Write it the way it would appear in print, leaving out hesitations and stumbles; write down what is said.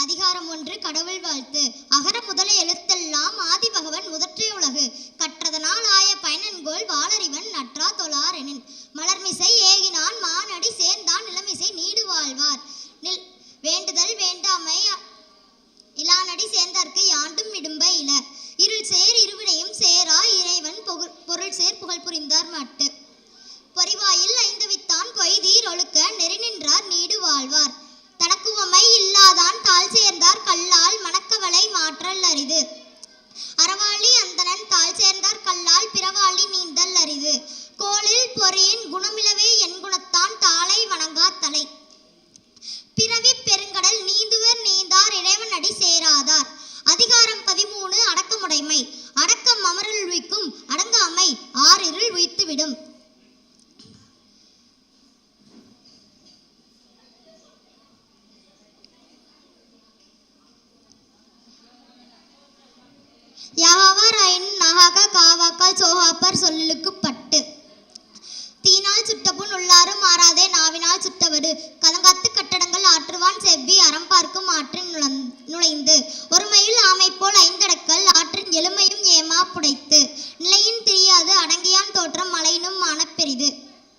அதிகாரம் 1 கடவுள் வாழ்த்து. அகர முதல எழுத்தெல்லாம் ஆதி பகவன் முதற்றே உலகு. கற்றதனால் ஆய பயனன்கோள் வாளறிவன் நற்றா தொழார் எனின். மலர்மிசை ஏகினான் மானடி சேர்ந்தான் நிலமிசை நீடு வாழ்வார். வேண்டுதல் வேண்டாமை இலானடி சேர்ந்தார்க்கு யாண்டும் இடும்ப இல. இருள் சேர் இருவினையும் சேரா இறைவன் பொருள் சேர் புகழ் புரிந்தார் மட்டு. பொறிவாயில் ஐந்தவித்தான் பொய்தீர் ஒழுக்க நெறி நின்றார் நீடு வாழ்வார். தனக்குவமை இல்லாதான் தாழ் சேர்ந்தார் கல்லால் மணக்கவலை மாற்றல் அரிது. அறவாளி அந்தணன் தாழ் சேர்ந்தார் கல்லால் பிறவாளி நீந்தல் அரிது. கோளில் பொறியின் குணமிலவே என் குணத்தான் தாளை வணங்கா தலை. பிறவி பெருங்கடல் நீந்துவர் நீந்தார் இறைவன் அடி சேராதார். அதிகாரம் 13 அடக்கமுடைமை. அடக்கம் அமருள் உய்க்கும் அடங்காமை ஆறிருள் உய்த்துவிடும். யாவார் ஐன் நகாக காவாக்கால் சோகாப்பர் சொல்லுக்கு பட்டு. தீனால் சுட்டப்புண் உள்ளாரும் மாறாதே நாவினால் சுட்டவடு. கலங்காத்து கட்டடங்கள் ஆற்றுவான் செவ்வி அறம் பார்க்கும் ஆற்றின் நுழைந்து. ஒருமையில் ஆமை போல் ஐந்தடக்க